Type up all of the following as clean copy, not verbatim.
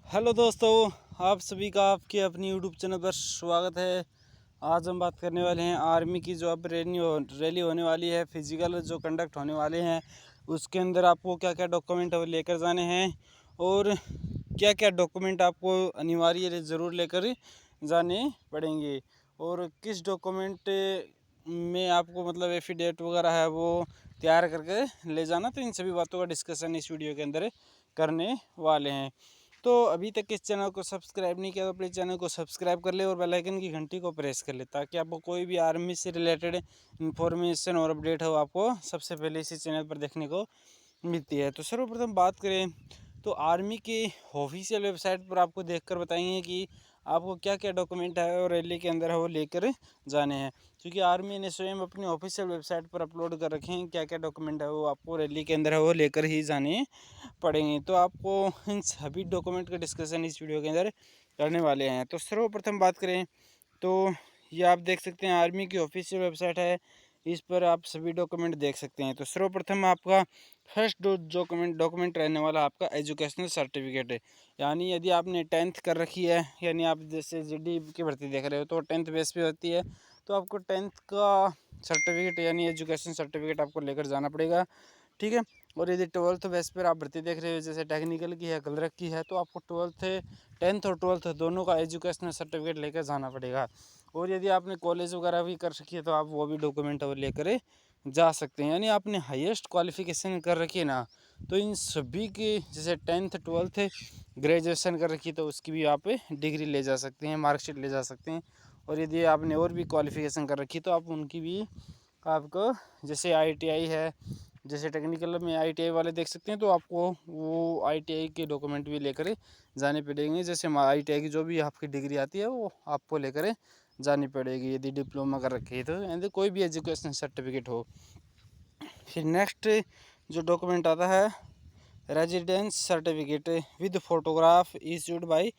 Hello दोस्तों, आप सभी का आपके अपनी यूट्यूब चैनल पर स्वागत है। आज हम बात करने वाले हैं आर्मी की जो अब रैली होने वाली है, फिजिकल जो कंडक्ट होने वाले हैं उसके अंदर आपको क्या क्या डॉक्यूमेंट लेकर जाने हैं और क्या क्या डॉक्यूमेंट आपको अनिवार्य ज़रूर लेकर जाने पड़ेंगे और किस डॉक्यूमेंट में आपको मतलब एफिडेविट वगैरह है वो तैयार करके ले जाना। तो इन सभी बातों का डिस्कशन इस वीडियो के अंदर करने वाले हैं। तो अभी तक इस चैनल को सब्सक्राइब नहीं किया तो प्लीज़ चैनल को सब्सक्राइब कर ले और बेल आइकन की घंटी को प्रेस कर ले ताकि आपको कोई भी आर्मी से रिलेटेड इन्फॉर्मेशन और अपडेट हो आपको सबसे पहले इसी चैनल पर देखने को मिलती है। तो सर्वप्रथम बात करें तो आर्मी के ऑफिशियल वेबसाइट पर आपको देखकर बताएंगे कि आपको क्या क्या डॉक्यूमेंट है और रैली के अंदर है वो लेकर जाने हैं, क्योंकि आर्मी ने स्वयं अपनी ऑफिशियल वेबसाइट पर अपलोड कर रखे हैं क्या क्या डॉक्यूमेंट है वो आपको रैली के अंदर है वो लेकर ही जाने पड़ेंगे। तो आपको इन सभी डॉक्यूमेंट का डिस्कशन इस वीडियो के अंदर करने वाले हैं। तो सर्वप्रथम बात करें तो ये आप देख सकते हैं आर्मी की ऑफिशियल वेबसाइट है, इस पर आप सभी डॉक्यूमेंट देख सकते हैं। तो सर्वप्रथम आपका फर्स्ट डॉक्यूमेंट रहने वाला आपका एजुकेशनल सर्टिफिकेट है, यानी यदि आपने 10th कर रखी है, यानी आप जैसे जीडी की भर्ती देख रहे हो तो 10th बेस पे होती है, तो आपको 10th का सर्टिफिकेट यानी एजुकेशन सर्टिफिकेट आपको लेकर जाना पड़ेगा, ठीक है। और यदि 12th बेस पर आप भर्ती देख रहे हो जैसे टेक्निकल की है, क्लर्क की है, तो आपको 10th और 12th दोनों का एजुकेशनल सर्टिफिकेट लेकर जाना पड़ेगा। और यदि आपने कॉलेज वगैरह भी कर रखी है तो आप वो भी डॉक्यूमेंट वो लेकर जा सकते हैं। यानी आपने हाईएस्ट क्वालिफिकेशन कर रखी है ना, तो इन सभी की जैसे 10th 12th ग्रेजुएशन कर रखी है तो उसकी भी आप डिग्री ले जा सकते हैं, मार्कशीट ले जा सकते हैं। और यदि आपने और भी क्वालिफिकेशन कर रखी है तो आप उनकी भी आपको जैसे ITI है, जैसे टेक्निकल में ITI वाले देख सकते हैं, तो आपको वो ITI के डॉक्यूमेंट भी लेकर जाने पड़ेंगे। जैसे ITI की जो भी आपकी डिग्री आती है वो आपको लेकर जानी पड़ेगी यदि डिप्लोमा कर रखी है तो, यदि कोई भी एजुकेशन सर्टिफिकेट हो। फिर नेक्स्ट जो डॉक्यूमेंट आता है residence certificate with photograph issued by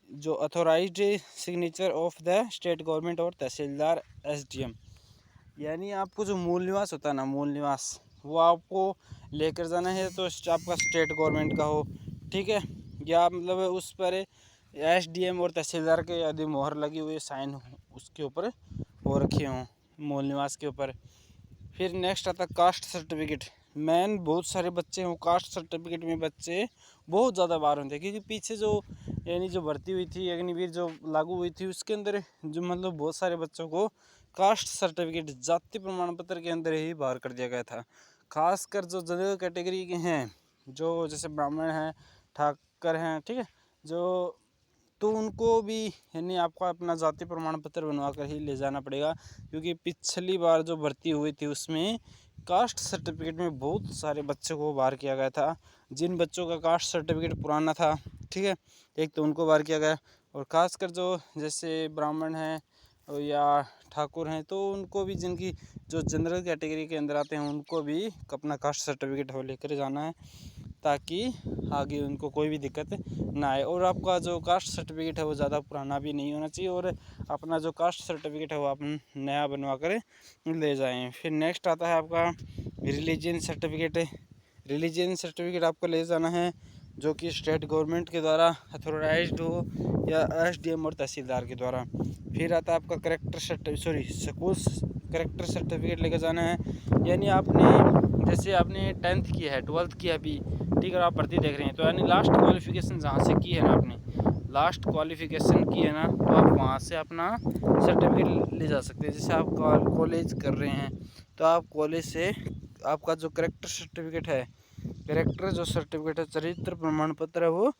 जो authorized signature of the state government और तहसीलदार SDM, यानी आपको जो मूल निवास होता है ना, मूल निवास वो आपको लेकर जाना है। तो आपका स्टेट गवर्नमेंट का हो, ठीक है, या मतलब उस पर SDM और तहसीलदार के यदि मोहर लगी हुई साइन उसके ऊपर हो रखे हों मूल निवास के ऊपर। फिर नेक्स्ट आता है कास्ट सर्टिफिकेट। मैन बहुत सारे बच्चे हों, कास्ट सर्टिफिकेट में बच्चे बहुत ज़्यादा बाहर होते हैं, क्योंकि पीछे जो यानी जो भर्ती हुई थी अग्निवीर जो लागू हुई थी उसके अंदर जो मतलब बहुत सारे बच्चों को कास्ट सर्टिफिकेट जाति प्रमाण पत्र के अंदर ही बाहर कर दिया गया था। खासकर जो जनरल कैटेगरी के हैं, जो जैसे ब्राह्मण हैं, ठाकर हैं, ठीक है, जो तो उनको भी यानी आपको अपना जाति प्रमाण पत्र बनवा कर ही ले जाना पड़ेगा, क्योंकि पिछली बार जो भर्ती हुई थी उसमें कास्ट सर्टिफिकेट में बहुत सारे बच्चों को बाहर किया गया था। जिन बच्चों का कास्ट सर्टिफिकेट पुराना था, ठीक है, एक तो उनको बाहर किया गया, और ख़ासकर जो जैसे ब्राह्मण हैं या ठाकुर हैं तो उनको भी, जिनकी जो जनरल कैटेगरी के अंदर आते हैं उनको भी अपना कास्ट सर्टिफिकेट हो लेकर जाना है ताकि आगे उनको कोई भी दिक्कत ना आए। और आपका जो कास्ट सर्टिफिकेट है वो ज़्यादा पुराना भी नहीं होना चाहिए और अपना जो कास्ट सर्टिफिकेट है वो आप नया बनवा कर ले जाएं। फिर नेक्स्ट आता है आपका रिलीजन सर्टिफिकेट। रिलीजन सर्टिफिकेट आपको ले जाना है जो कि स्टेट गवर्नमेंट के द्वारा अथोराइज्ड हो या SDM और तहसीलदार के द्वारा। फिर आता है आपका स्कूल करेक्टर सर्टिफिकेट लेकर जाना है, यानी आपने जैसे आपने 10th की है, 12th की है अभी, ठीक है, आप भर्ती देख रहे हैं, तो यानी लास्ट क्वालिफिकेशन जहाँ से की है ना, आपने लास्ट क्वालिफिकेशन की है ना, तो आप वहाँ से अपना सर्टिफिकेट ले जा सकते हैं। जैसे आप कॉलेज कर रहे हैं तो आप कॉलेज से आपका जो करेक्टर सर्टिफिकेट है, करेक्टर जो सर्टिफिकेट है, चरित्र प्रमाण पत्र है, वो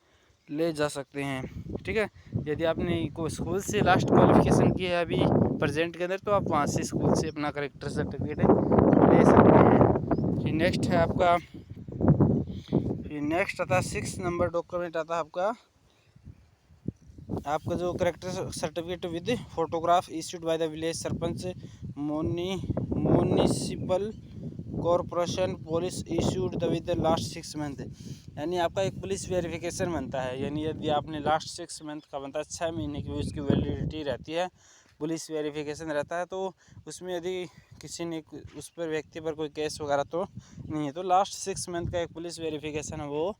ले जा सकते हैं, ठीक है। यदि आपने कोई स्कूल से लास्ट क्वालिफिकेशन की है अभी प्रेजेंट के अंदर, तो आप वहाँ से स्कूल से अपना करेक्टर सर्टिफिकेट ले सकते हैं। फिर नेक्स्ट है आपका, फिर नेक्स्ट आता है 6 नंबर डॉक्यूमेंट आता है आपका जो character certificate with photograph issued by the village sarpanch municipal corporation police issued the with the last 6 month, यानी आपका एक पुलिस वेरिफिकेशन बनता है, यानी यदि आपने लास्ट 6 मंथ का बनता है, 6 महीने की उसकी वैलिडिटी रहती है, पुलिस वेरिफिकेशन रहता है। तो उसमें यदि किसी ने उस पर व्यक्ति पर कोई केस वगैरह तो नहीं है, तो लास्ट 6 मंथ का एक पुलिस वेरिफिकेशन है वो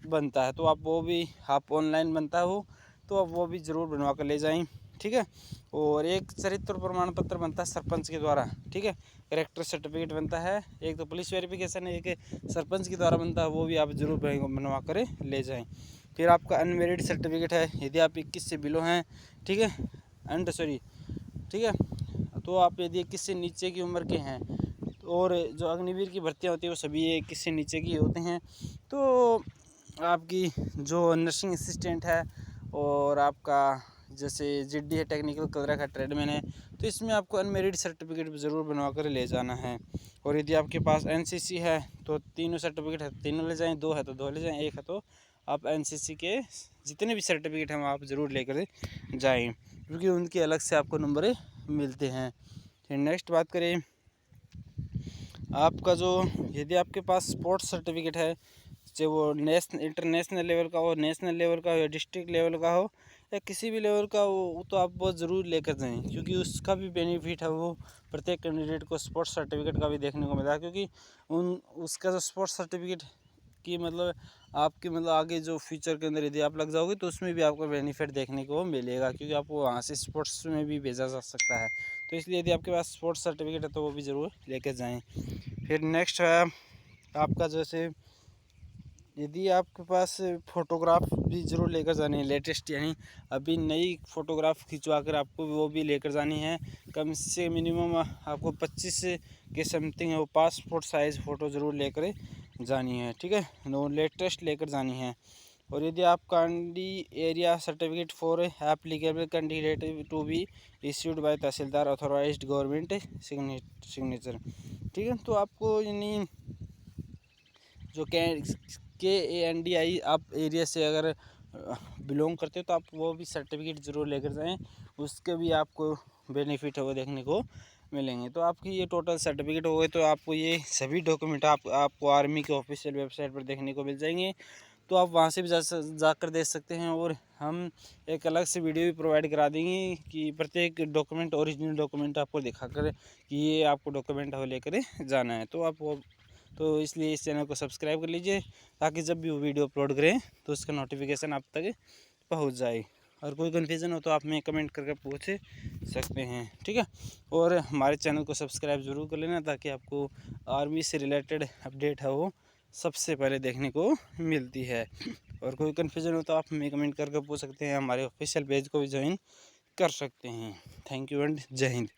बनता है। तो आप वो भी आप ऑनलाइन बनता है वो, तो आप वो भी ज़रूर बनवा कर ले जाएं, ठीक है। और एक चरित्र प्रमाण पत्र बनता है सरपंच के द्वारा, ठीक है। कैरेक्टर सर्टिफिकेट बनता है, एक तो पुलिस वेरिफिकेशन है, एक सरपंच के द्वारा बनता है, वो भी आप जरूर बनवा कर ले जाएं। फिर आपका अनमेरिड सर्टिफिकेट है, यदि आप 21 से बिलो हैं, ठीक है, ठीक है, तो आप यदि 21 से नीचे की उम्र के हैं, और जो अग्निवीर की भर्तियाँ होती है वो सभी 21 से नीचे की होते हैं, तो आपकी जो नर्सिंग असिस्टेंट है और आपका जैसे जीडी है, टेक्निकल क्लर्क है, ट्रेडमैन है, तो इसमें आपको अनमेरिड सर्टिफिकेट ज़रूर बनवा कर ले जाना है। और यदि आपके पास एनसीसी है तो तीनों सर्टिफिकेट है, तीनों ले जाएं, 2 है तो 2 ले जाएं, 1 है तो आप एनसीसी के जितने भी सर्टिफिकेट हैं वो आप ज़रूर लेकर जाएं, क्योंकि उनके अलग से आपको नंबर मिलते हैं। फिर नेक्स्ट बात करें आपका जो, यदि आपके पास स्पोर्ट्स सर्टिफिकेट है, चाहे वो इंटरनेशनल लेवल का हो, नेशनल लेवल का हो, या डिस्ट्रिक्ट लेवल का हो, या किसी भी लेवल का हो, तो आप वो ज़रूर लेकर जाएं, क्योंकि उसका भी बेनिफिट है। वो प्रत्येक कैंडिडेट को स्पोर्ट्स सर्टिफिकेट का भी देखने को मिला है, क्योंकि उसका जो स्पोर्ट्स सर्टिफिकेट की मतलब आपके मतलब आगे जो फ्यूचर के अंदर यदि आप लग जाओगे तो उसमें भी आपको बेनिफिट देखने को मिलेगा, क्योंकि आपको वहाँ से स्पोर्ट्स में भी भेजा जा सकता है। तो इसलिए यदि आपके पास स्पोर्ट्स सर्टिफिकेट है तो वो भी ज़रूर लेकर जाएँ। फिर नेक्स्ट है आपका, जैसे यदि आपके पास फ़ोटोग्राफ भी ज़रूर लेकर जानी है, लेटेस्ट यानी अभी नई फ़ोटोग्राफ खिंचवा कर आपको वो भी लेकर जानी है। कम से मिनिमम आपको 25 के समथिंग है वो पासपोर्ट साइज़ फ़ोटो ज़रूर लेकर जानी है, ठीक है, वो लेटेस्ट लेकर जानी है। और यदि आप candy area certificate for applicable candidate to be issued by tehsildar authorized government signature, ठीक है, तो आपको यानी जो KANDI आप एरिया से अगर बिलोंग करते हो तो आप वो भी सर्टिफिकेट ज़रूर लेकर जाएं, उसके भी आपको बेनिफिट है वो देखने को मिलेंगे। तो आपकी ये टोटल सर्टिफिकेट हो गए, तो आपको ये सभी डॉक्यूमेंट आपको आर्मी के ऑफिशियल वेबसाइट पर देखने को मिल जाएंगे, तो आप वहाँ से भी जाकर देख सकते हैं। और हम एक अलग से वीडियो भी प्रोवाइड करा देंगे कि प्रत्येक डॉक्यूमेंट, ओरिजिनल डॉक्यूमेंट आपको दिखाकर कि ये आपको डॉक्यूमेंट हो लेकर जाना है। तो आप वो, तो इसलिए इस चैनल को सब्सक्राइब कर लीजिए, ताकि जब भी वो वीडियो अपलोड करें तो उसका नोटिफिकेशन आप तक पहुंच जाए। और कोई कन्फ्यूज़न हो तो आप हमें कमेंट करके पूछ सकते हैं, ठीक है। और हमारे चैनल को सब्सक्राइब ज़रूर कर लेना, ताकि आपको आर्मी से रिलेटेड अपडेट है वो सबसे पहले देखने को मिलती है। और कोई कन्फ्यूज़न हो तो आप हमें कमेंट करके पूछ सकते हैं, हमारे ऑफिशियल पेज को भी ज्वाइन कर सकते हैं। थैंक यू एंड जय हिंद।